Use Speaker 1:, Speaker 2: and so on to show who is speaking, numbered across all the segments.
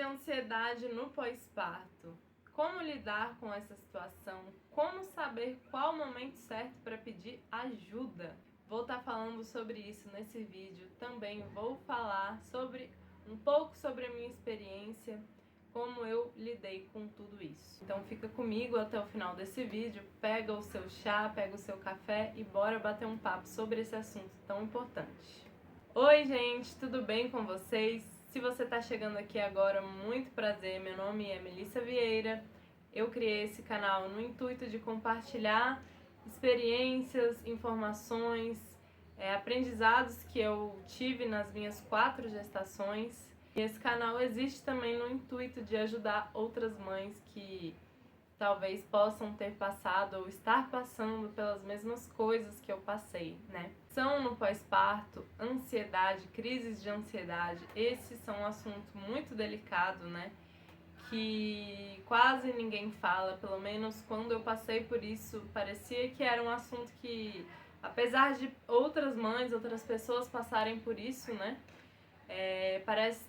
Speaker 1: de ansiedade no pós-parto. Como lidar com essa situação? Como saber qual o momento certo para pedir ajuda? Vou estar falando sobre isso nesse vídeo. Também vou falar um pouco sobre a minha experiência, como eu lidei com tudo isso. Então fica comigo até o final desse vídeo, pega o seu chá, pega o seu café e bora bater um papo sobre esse assunto tão importante. Oi gente, tudo bem com vocês? Se você está chegando aqui agora, muito prazer, meu nome é Melissa Vieira. Eu criei esse canal no intuito de compartilhar experiências, informações, aprendizados que eu tive nas minhas 4 gestações. E esse canal existe também no intuito de ajudar outras mães que talvez possam ter passado ou estar passando pelas mesmas coisas que eu passei, né? São no pós-parto, ansiedade, crises de ansiedade, esses são um assunto muito delicado, né? Que quase ninguém fala, pelo menos quando eu passei por isso, parecia que era um assunto que, apesar de outras mães, outras pessoas passarem por isso, né?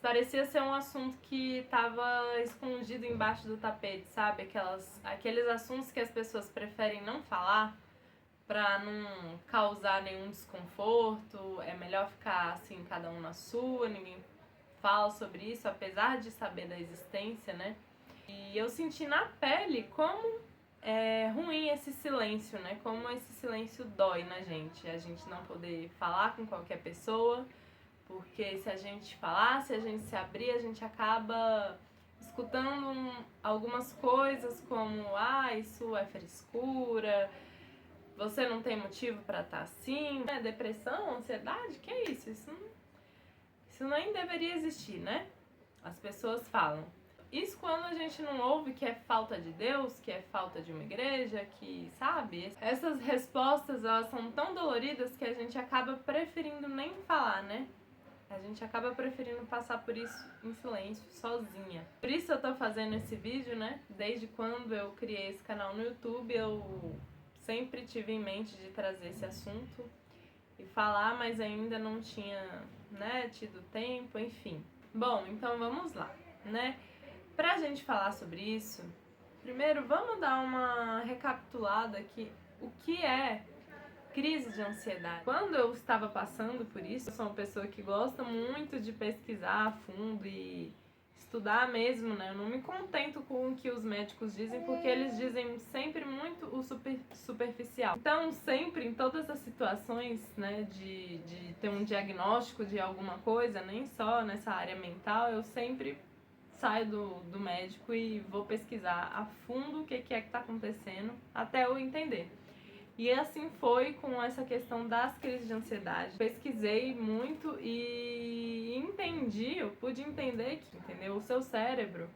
Speaker 1: Parecia ser um assunto que estava escondido embaixo do tapete, sabe? Aqueles assuntos que as pessoas preferem não falar para não causar nenhum desconforto. É melhor ficar assim, cada um na sua, ninguém fala sobre isso, apesar de saber da existência, né? E eu senti na pele como é ruim esse silêncio, né? Como esse silêncio dói na gente. A gente não poder falar com qualquer pessoa, porque se a gente falar, se a gente se abrir, a gente acaba escutando algumas coisas como isso é frescura, você não tem motivo para estar assim, né? Depressão, ansiedade, que é isso? Isso nem deveria existir, né? As pessoas falam. Isso quando a gente não ouve que é falta de Deus, que é falta de uma igreja, que, sabe? Essas respostas, elas são tão doloridas que a gente acaba preferindo nem falar, né? A gente acaba preferindo passar por isso em silêncio, sozinha. Por isso eu tô fazendo esse vídeo, né? Desde quando eu criei esse canal no YouTube, eu sempre tive em mente de trazer esse assunto e falar, mas ainda não tinha, né, tido tempo, enfim. Bom, então vamos lá, né? Pra gente falar sobre isso, primeiro vamos dar uma recapitulada aqui. O que é crise de ansiedade? Quando eu estava passando por isso, eu sou uma pessoa que gosta muito de pesquisar a fundo e estudar mesmo, né? Eu não me contento com o que os médicos dizem, porque eles dizem sempre muito o superficial. Então, sempre, em todas as situações, né, de ter um diagnóstico de alguma coisa, nem só nessa área mental, eu sempre saio do médico e vou pesquisar a fundo o que é que tá acontecendo, até eu entender. E assim foi com essa questão das crises de ansiedade. Pesquisei muito e eu pude entender que, entendeu? O seu cérebro,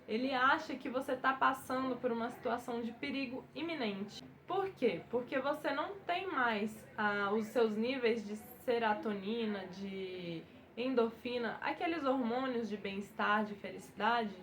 Speaker 1: ele acha que você está passando por uma situação de perigo iminente. Por quê? Porque você não tem mais os seus níveis de serotonina, de endorfina, aqueles hormônios de bem-estar, de felicidade.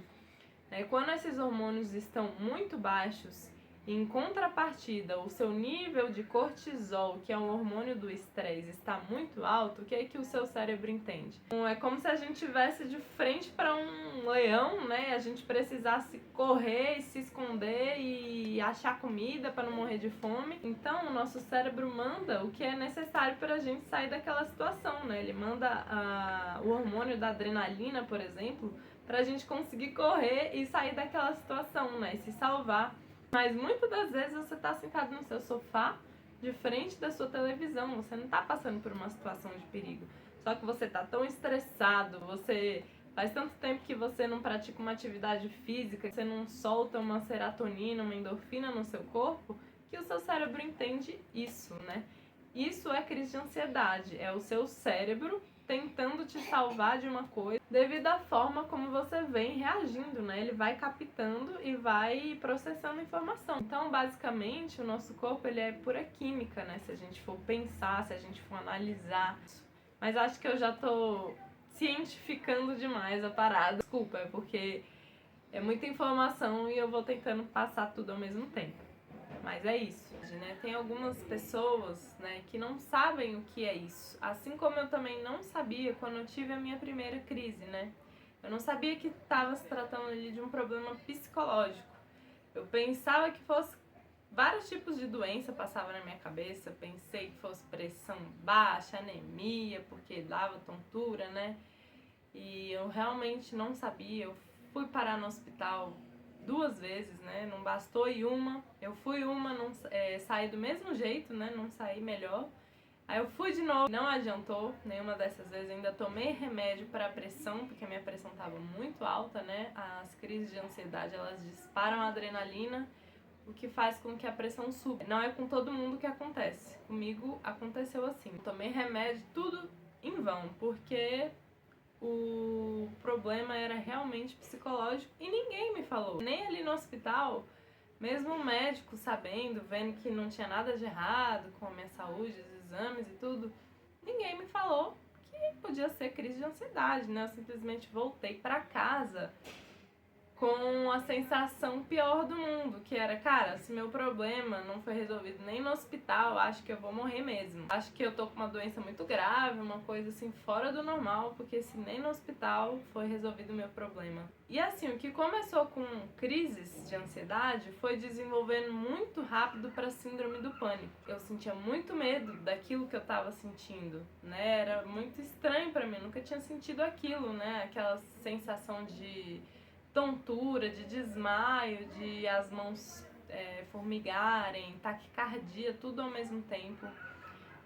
Speaker 1: Quando esses hormônios estão muito baixos, em contrapartida, o seu nível de cortisol, que é um hormônio do estresse, está muito alto, o que é que o seu cérebro entende? Então, é como se a gente estivesse de frente para um leão, né? A gente precisasse correr, se esconder e achar comida para não morrer de fome. Então, o nosso cérebro manda o que é necessário para a gente sair daquela situação, né? Ele manda o hormônio da adrenalina, por exemplo, para a gente conseguir correr e sair daquela situação, né? E se salvar. Mas muitas das vezes você está sentado no seu sofá, de frente da sua televisão, você não está passando por uma situação de perigo. Só que você está tão estressado, você faz tanto tempo que você não pratica uma atividade física, você não solta uma serotonina, uma endorfina no seu corpo, que o seu cérebro entende isso, né? Isso é crise de ansiedade, é o seu cérebro tentando te salvar de uma coisa devido à forma como você vem reagindo, né? Ele vai captando e vai processando informação. Então, basicamente, o nosso corpo ele é pura química, né? Se a gente for pensar, se a gente for analisar. Mas acho que eu já tô cientificando demais a parada. Desculpa, é porque é muita informação e eu vou tentando passar tudo ao mesmo tempo. Mas é isso, né? Tem algumas pessoas, né, que não sabem o que é isso. Assim como eu também não sabia quando eu tive a minha primeira crise, né? Eu não sabia que estava se tratando ali de um problema psicológico. Eu pensava que fosse vários tipos de doença passavam na minha cabeça. Eu pensei que fosse pressão baixa, anemia, porque dava tontura, né? E eu realmente não sabia. Eu fui parar no hospital 2 vezes, né? Não bastou ir uma. Eu fui uma, não saí do mesmo jeito, né? Não saí melhor. Aí eu fui de novo, não adiantou nenhuma dessas vezes. Ainda tomei remédio para pressão, porque a minha pressão estava muito alta, né? As crises de ansiedade, elas disparam a adrenalina, o que faz com que a pressão suba. Não é com todo mundo que acontece. Comigo aconteceu assim. Tomei remédio, tudo em vão, porque o problema era realmente psicológico e ninguém me falou. Nem ali no hospital, mesmo o médico sabendo, vendo que não tinha nada de errado com a minha saúde, os exames e tudo, ninguém me falou que podia ser crise de ansiedade, né? Eu simplesmente voltei pra casa com a sensação pior do mundo, que era, cara, se meu problema não foi resolvido nem no hospital, acho que eu vou morrer mesmo. Acho que eu tô com uma doença muito grave, uma coisa assim fora do normal, porque se nem no hospital foi resolvido o meu problema. E assim, o que começou com crises de ansiedade foi desenvolvendo muito rápido para síndrome do pânico. Eu sentia muito medo daquilo que eu tava sentindo, né? Era muito estranho para mim, nunca tinha sentido aquilo, né? Aquela sensação de tontura, de desmaio, de as mãos formigarem, taquicardia, tudo ao mesmo tempo,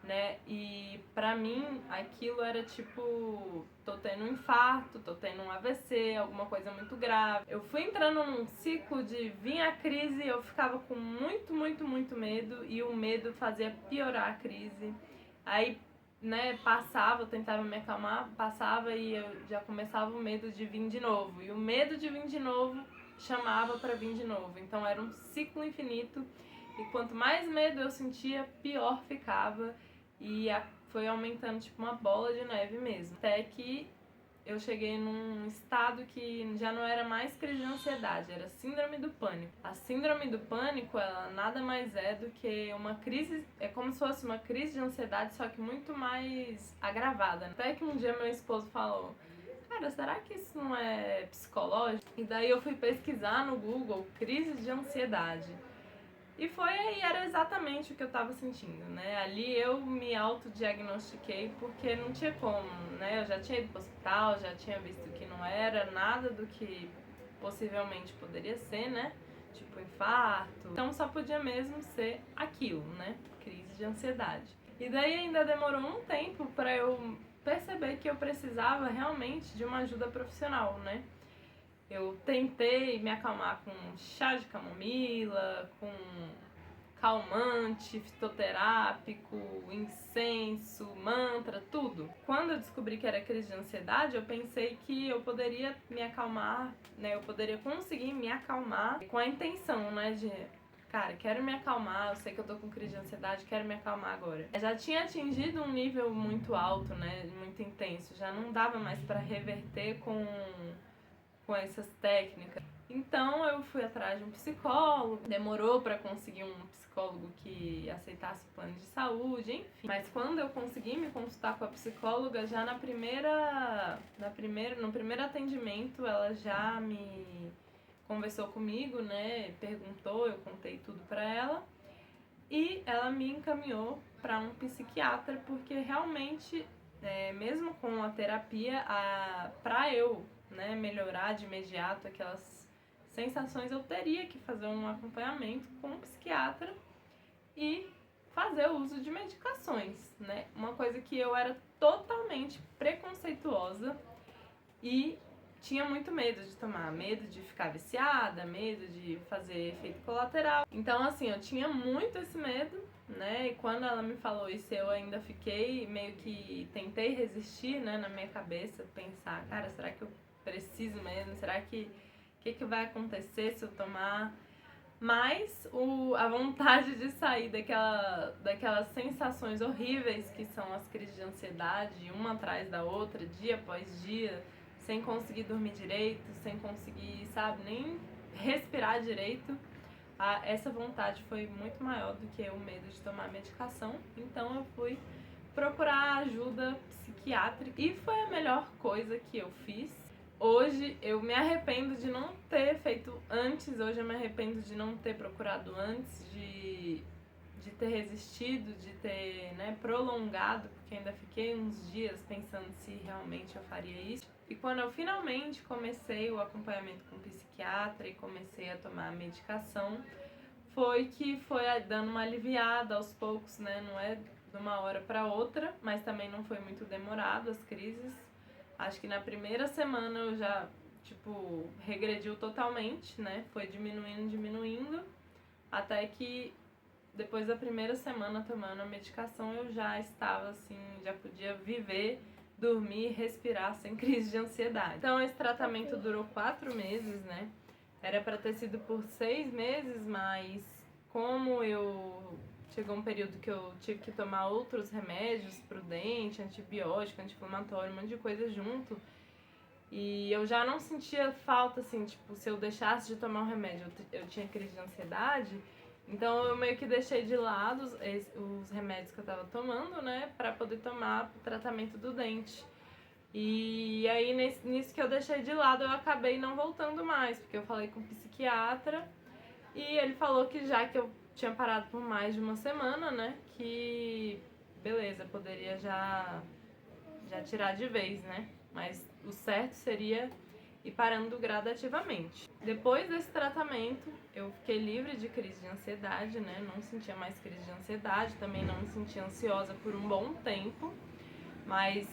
Speaker 1: né? E pra mim aquilo era tipo, tô tendo um infarto, tô tendo um AVC, alguma coisa muito grave. Eu fui entrando num ciclo de vir a crise, eu ficava com muito medo e o medo fazia piorar a crise. Aí, né, passava, eu tentava me acalmar, passava e eu já começava o medo de vir de novo. E o medo de vir de novo chamava para vir de novo. Então era um ciclo infinito. E quanto mais medo eu sentia, pior ficava. E foi aumentando tipo uma bola de neve mesmo. Até que eu cheguei num estado que já não era mais crise de ansiedade, era síndrome do pânico. A síndrome do pânico, ela nada mais é do que uma crise, é como se fosse uma crise de ansiedade, só que muito mais agravada. Até que um dia meu esposo falou, cara, será que isso não é psicológico? E daí eu fui pesquisar no Google, crise de ansiedade. E foi aí, era exatamente o que eu tava sentindo, né? Ali eu me autodiagnostiquei porque não tinha como, né? Eu já tinha ido pro hospital, já tinha visto que não era nada do que possivelmente poderia ser, né? Tipo infarto. Então só podia mesmo ser aquilo, né? Crise de ansiedade. E daí ainda demorou um tempo pra eu perceber que eu precisava realmente de uma ajuda profissional, né? Eu tentei me acalmar com chá de camomila, com calmante, fitoterápico, incenso, mantra, tudo. Quando eu descobri que era crise de ansiedade, eu pensei que eu poderia me acalmar, né? Eu poderia conseguir me acalmar com a intenção, né, de cara, quero me acalmar, eu sei que eu tô com crise de ansiedade, quero me acalmar agora. Eu já tinha atingido um nível muito alto, né, muito intenso, já não dava mais pra reverter com essas técnicas. Então eu fui atrás de um psicólogo, demorou para conseguir um psicólogo que aceitasse o plano de saúde, enfim. Mas quando eu consegui me consultar com a psicóloga, já no primeiro atendimento, ela já me conversou comigo, né? Perguntou, eu contei tudo para ela. E ela me encaminhou para um psiquiatra, porque realmente, mesmo com a terapia, para eu, né, melhorar de imediato aquelas sensações, eu teria que fazer um acompanhamento com um psiquiatra e fazer o uso de medicações, né? Uma coisa que eu era totalmente preconceituosa e tinha muito medo de tomar, medo de ficar viciada, medo de fazer efeito colateral. Então, assim, eu tinha muito esse medo, né? E quando ela me falou isso, eu ainda fiquei meio que tentei resistir, né, na minha cabeça, pensar, cara, será que eu preciso mesmo? Será que vai acontecer se eu tomar? Mas a vontade de sair daquelas sensações horríveis que são as crises de ansiedade, uma atrás da outra, dia após dia, sem conseguir dormir direito, sem conseguir, sabe, nem respirar direito, essa vontade foi muito maior do que o medo de tomar medicação. Então eu fui procurar ajuda psiquiátrica e foi a melhor coisa que eu fiz. hoje eu me arrependo de não ter feito antes, hoje eu me arrependo de não ter procurado antes, de ter resistido, de ter, né, prolongado, porque ainda fiquei uns dias pensando se realmente eu faria isso. E quando eu finalmente comecei o acompanhamento com o psiquiatra e comecei a tomar a medicação, foi dando uma aliviada aos poucos, né? Não é de uma hora para outra, mas também não foi muito demorado as crises. Acho que na primeira semana eu já, regrediu totalmente, né? Foi diminuindo, até que depois da primeira semana tomando a medicação eu já estava assim, já podia viver, dormir, respirar sem crise de ansiedade. Então esse tratamento durou 4 meses, né? Era para ter sido por 6 meses, mas como chegou um período que eu tive que tomar outros remédios pro dente, antibiótico, anti-inflamatório, um monte de coisa junto, e eu já não sentia falta, assim, se eu deixasse de tomar um remédio, eu tinha crise de ansiedade, então eu meio que deixei de lado os remédios que eu tava tomando, né, pra poder tomar o tratamento do dente. E aí, nisso que eu deixei de lado, eu acabei não voltando mais, porque eu falei com o psiquiatra e ele falou que já que eu tinha parado por mais de uma semana, né, que beleza, poderia já tirar de vez, né, mas o certo seria ir parando gradativamente. Depois desse tratamento, eu fiquei livre de crise de ansiedade, né, não sentia mais crise de ansiedade, também não me sentia ansiosa por um bom tempo, mas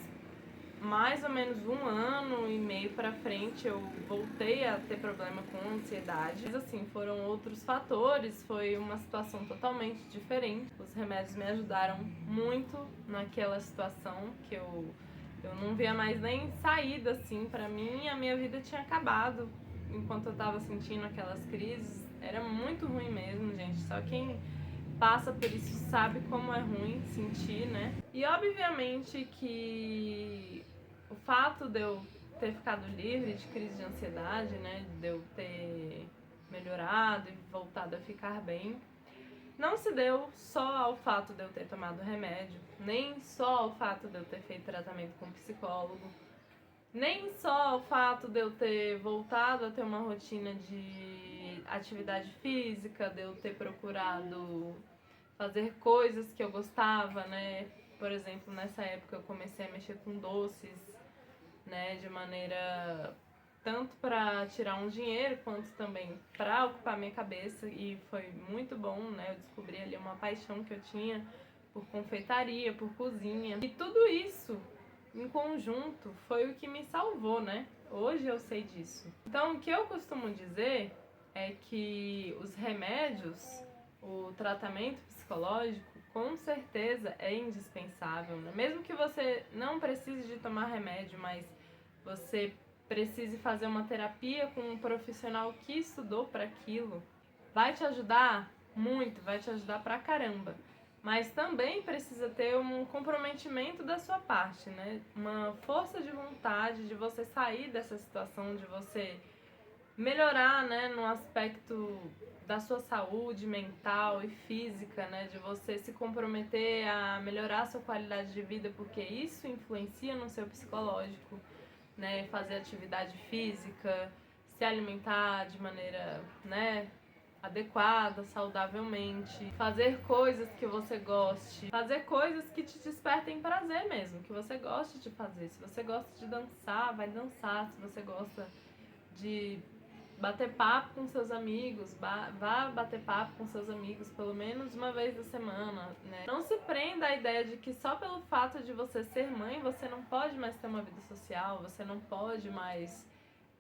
Speaker 1: mais ou menos 1 ano e meio pra frente eu voltei a ter problema com ansiedade. Mas assim, foram outros fatores, foi uma situação totalmente diferente. Os remédios me ajudaram muito naquela situação que eu não via mais nem saída, assim, pra mim. A minha vida tinha acabado enquanto eu tava sentindo aquelas crises. Era muito ruim mesmo, gente. Só quem passa por isso sabe como é ruim sentir, né? E obviamente que o fato de eu ter ficado livre de crise de ansiedade, né, de eu ter melhorado e voltado a ficar bem, não se deu só ao fato de eu ter tomado remédio, nem só ao fato de eu ter feito tratamento com psicólogo, nem só ao fato de eu ter voltado a ter uma rotina de atividade física, de eu ter procurado fazer coisas que eu gostava, né? Por exemplo, nessa época eu comecei a mexer com doces, né? De maneira tanto para tirar um dinheiro quanto também para ocupar minha cabeça, e foi muito bom, né? Eu descobri ali uma paixão que eu tinha por confeitaria, por cozinha. E tudo isso em conjunto foi o que me salvou, né? Hoje eu sei disso. Então, o que eu costumo dizer é que os remédios, o tratamento psicológico, com certeza é indispensável, né? Mesmo que você não precise de tomar remédio, mas você precise fazer uma terapia com um profissional que estudou para aquilo, vai te ajudar muito, vai te ajudar pra caramba. Mas também precisa ter um comprometimento da sua parte, né? Uma força de vontade de você sair dessa situação, de você melhorar, né, no aspecto da sua saúde mental e física, né, de você se comprometer a melhorar a sua qualidade de vida, porque isso influencia no seu psicológico, né, fazer atividade física, se alimentar de maneira, né, adequada, saudavelmente, fazer coisas que você goste, fazer coisas que te despertem prazer mesmo, que você goste de fazer. Se você gosta de dançar, vai dançar. Se você gosta de bater papo com seus amigos, vá bater papo com seus amigos pelo menos uma vez na semana, né? Não se prenda à ideia de que só pelo fato de você ser mãe, você não pode mais ter uma vida social, você não pode mais,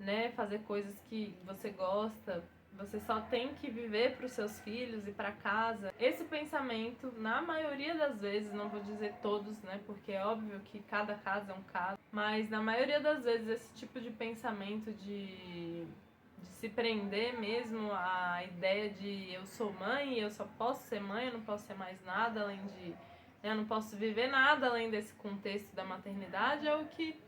Speaker 1: né, fazer coisas que você gosta, você só tem que viver para os seus filhos e para casa. Esse pensamento, na maioria das vezes, não vou dizer todos, né, porque é óbvio que cada caso é um caso, mas na maioria das vezes esse tipo de pensamento de se prender mesmo à ideia de eu sou mãe, eu só posso ser mãe, eu não posso ser mais nada além de... eu não posso viver nada além desse contexto da maternidade, é o que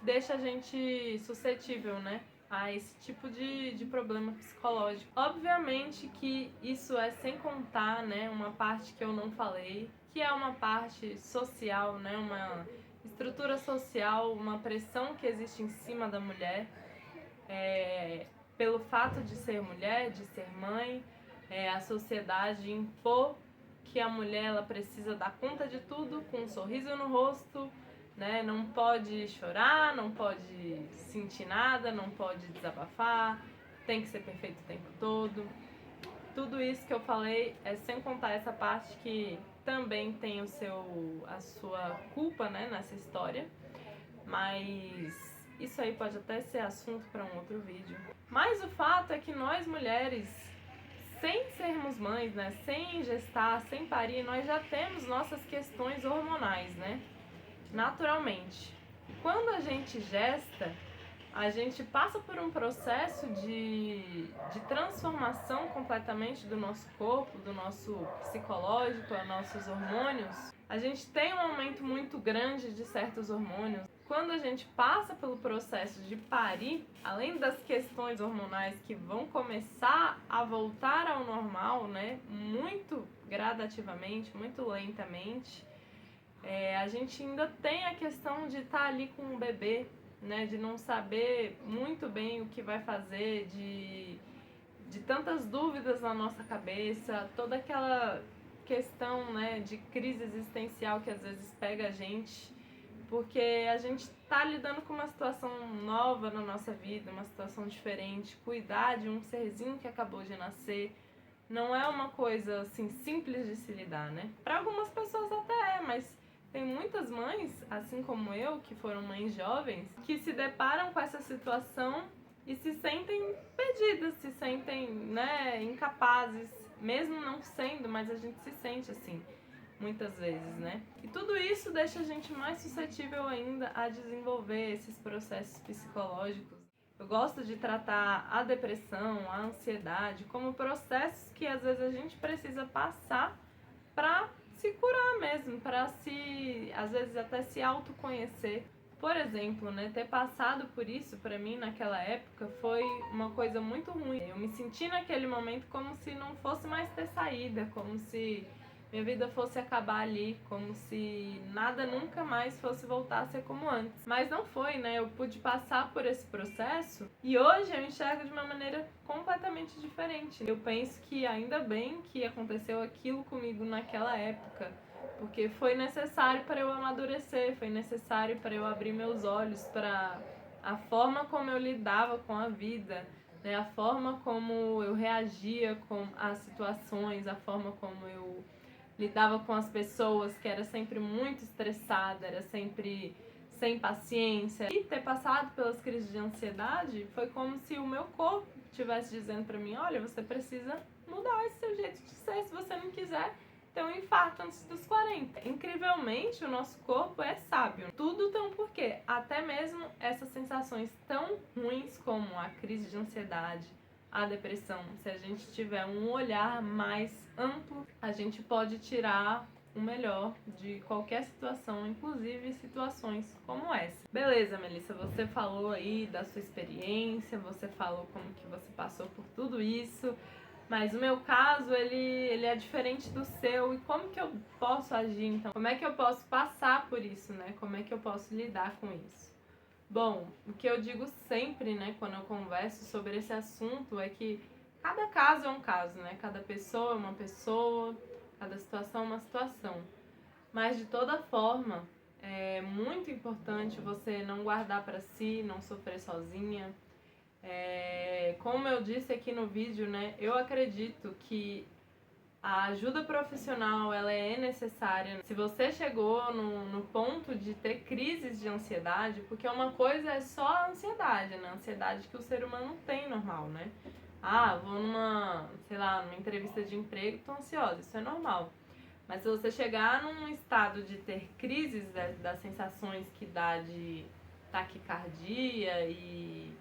Speaker 1: deixa a gente suscetível, né, a esse tipo de problema psicológico. Obviamente que isso é sem contar, né, uma parte que eu não falei, que é uma parte social, né, uma estrutura social, uma pressão que existe em cima da mulher, pelo fato de ser mulher, de ser mãe, a sociedade impor que a mulher ela precisa dar conta de tudo, com um sorriso no rosto, né? Não pode chorar, não pode sentir nada, não pode desabafar, tem que ser perfeito o tempo todo. Tudo isso que eu falei é sem contar essa parte que também tem a sua culpa, né, nessa história, mas isso aí pode até ser assunto para um outro vídeo. Mas o fato é que nós mulheres, sem sermos mães, né, sem gestar, sem parir, nós já temos nossas questões hormonais, né, naturalmente. Quando a gente gesta, a gente passa por um processo de transformação completamente do nosso corpo, do nosso psicológico, dos nossos hormônios. A gente tem um aumento muito grande de certos hormônios. Quando a gente passa pelo processo de parir, além das questões hormonais que vão começar a voltar ao normal, né, muito gradativamente, muito lentamente, a gente ainda tem a questão de estar ali com o bebê, né, de não saber muito bem o que vai fazer, de tantas dúvidas na nossa cabeça, toda aquela questão, né, de crise existencial que às vezes pega a gente, porque a gente está lidando com uma situação nova na nossa vida, uma situação diferente. Cuidar de um serzinho que acabou de nascer não é uma coisa assim simples de se lidar, né? Para algumas pessoas até é, mas tem muitas mães, assim como eu, que foram mães jovens, que se deparam com essa situação e se sentem perdidas, se sentem, né, incapazes, mesmo não sendo, mas a gente se sente assim, muitas vezes, né? E tudo isso deixa a gente mais suscetível ainda a desenvolver esses processos psicológicos. Eu gosto de tratar a depressão, a ansiedade como processos que às vezes a gente precisa passar para se curar mesmo, para se, às vezes até se autoconhecer. Por exemplo, né, ter passado por isso para mim naquela época foi uma coisa muito ruim. Eu me senti naquele momento como se não fosse mais ter saída, como se minha vida fosse acabar ali, como se nada nunca mais fosse voltar a ser como antes. Mas não foi, né? Eu pude passar por esse processo e hoje eu enxergo de uma maneira completamente diferente. Eu penso que ainda bem que aconteceu aquilo comigo naquela época, porque foi necessário para eu amadurecer, foi necessário para eu abrir meus olhos para a forma como eu lidava com a vida, né? A forma como eu reagia com as situações, a forma como eu lidava com as pessoas, que era sempre muito estressada, era sempre sem paciência. E ter passado pelas crises de ansiedade foi como se o meu corpo estivesse dizendo pra mim: olha, você precisa mudar esse seu jeito de ser, se você não quiser ter um infarto antes dos 40. Incrivelmente, o nosso corpo é sábio. Tudo tem um porquê. Até mesmo essas sensações tão ruins como a crise de ansiedade, a depressão, se a gente tiver um olhar mais amplo, a gente pode tirar o melhor de qualquer situação, inclusive situações como essa. Beleza, Melissa, você falou aí da sua experiência, você falou como que você passou por tudo isso, mas o meu caso, ele é diferente do seu. E como que eu posso agir, então? Como é que eu posso passar por isso, né? Como é que eu posso lidar com isso? Bom, o que eu digo sempre, né, quando eu converso sobre esse assunto é que cada caso é um caso, né? Cada pessoa é uma pessoa, cada situação é uma situação. Mas de toda forma, é muito importante você não guardar para si, não sofrer sozinha. Como eu disse aqui no vídeo, né, eu acredito que a ajuda profissional ela é necessária. Se você chegou no ponto de ter crises de ansiedade, porque uma coisa é só a ansiedade, né? A ansiedade que o ser humano tem normal, né? Ah, vou numa, sei lá, numa entrevista de emprego, tô ansiosa, isso é normal. Mas se você chegar num estado de ter crises das sensações que dá de taquicardia e,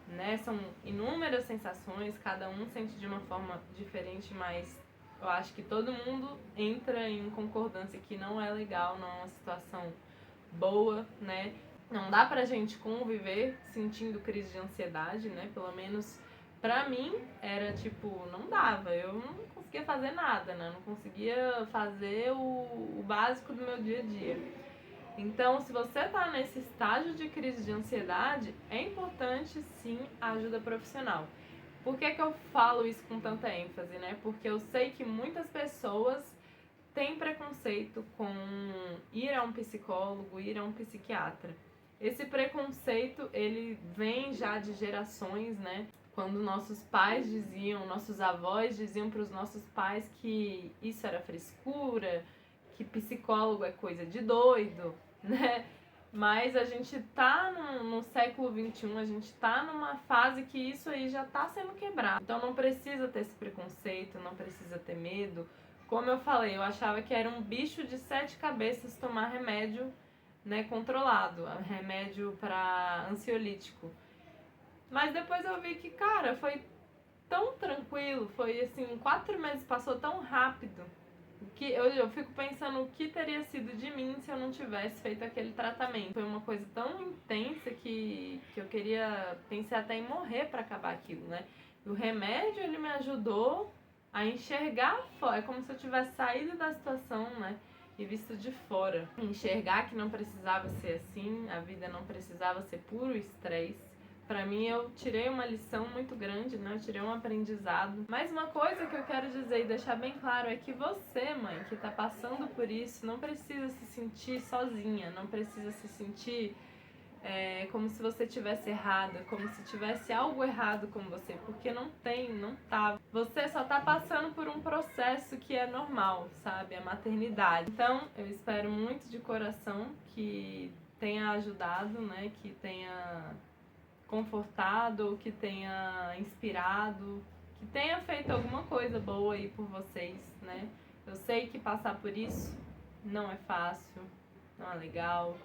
Speaker 1: né, são inúmeras sensações, cada um sente de uma forma diferente, mas eu acho que todo mundo entra em concordância que não é legal, não é uma situação boa, né? Não dá pra gente conviver sentindo crise de ansiedade, né? Pelo menos pra mim era tipo, não dava, eu não conseguia fazer nada, né? Não conseguia fazer o básico do meu dia a dia. Então, se você está nesse estágio de crise de ansiedade, é importante sim a ajuda profissional. Por que que eu falo isso com tanta ênfase, né? Porque eu sei que muitas pessoas têm preconceito com ir a um psicólogo, ir a um psiquiatra. Esse preconceito, ele vem já de gerações, né? Quando nossos pais diziam, nossos avós diziam para os nossos pais que isso era frescura, que psicólogo é coisa de doido, né? Mas a gente tá no século XXI, a gente tá numa fase que isso aí já tá sendo quebrado. Então não precisa ter esse preconceito, não precisa ter medo. Como eu falei, eu achava que era um bicho de 7 cabeças tomar remédio, né, controlado, remédio para ansiolítico. Mas depois eu vi que, cara, foi tão tranquilo, foi assim, 4 meses passou tão rápido que eu fico pensando o que teria sido de mim se eu não tivesse feito aquele tratamento. Foi uma coisa tão intensa que eu queria, pensei até em morrer para acabar aquilo, né? E o remédio, ele me ajudou a enxergar fora, é como se eu tivesse saído da situação, né? E visto de fora. Enxergar que não precisava ser assim, a vida não precisava ser puro estresse. Pra mim, eu tirei uma lição muito grande, né? Eu tirei um aprendizado. Mas uma coisa que eu quero dizer e deixar bem claro é que você, mãe, que tá passando por isso, não precisa se sentir sozinha, não precisa se sentir como se você tivesse errada, como se tivesse algo errado com você, porque não tem, não tá. Você só tá passando por um processo que é normal, sabe? A maternidade. Então, eu espero muito de coração que tenha ajudado, né? Que tenha confortado, que tenha inspirado, que tenha feito alguma coisa boa aí por vocês, né? Eu sei que passar por isso não é fácil, não é legal,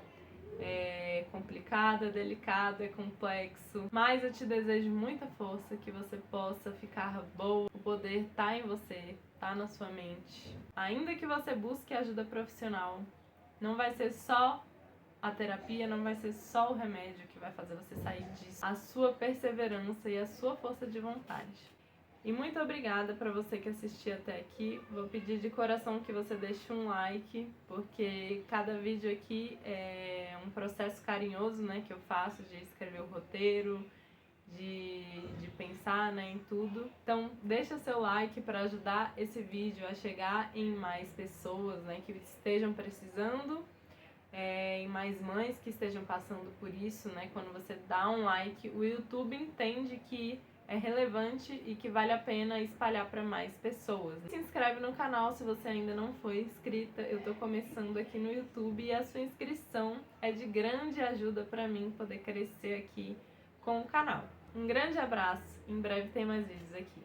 Speaker 1: é complicado, é delicado, é complexo, mas eu te desejo muita força, que você possa ficar boa, o poder tá em você, tá na sua mente. Ainda que você busque ajuda profissional, não vai ser só a terapia, não vai ser só o remédio que vai fazer você sair disso. A sua perseverança e a sua força de vontade. E muito obrigada para você que assistiu até aqui. Vou pedir de coração que você deixe um like, porque cada vídeo aqui é um processo carinhoso, né, que eu faço de escrever o roteiro, de pensar, né, em tudo. Então deixa seu like para ajudar esse vídeo a chegar em mais pessoas, né, que estejam precisando, em mais mães que estejam passando por isso, né? Quando você dá um like, o YouTube entende que é relevante e que vale a pena espalhar para mais pessoas. Se inscreve no canal se você ainda não foi inscrita. Eu tô começando aqui no YouTube e a sua inscrição é de grande ajuda para mim poder crescer aqui com o canal. Um grande abraço, em breve tem mais vídeos aqui.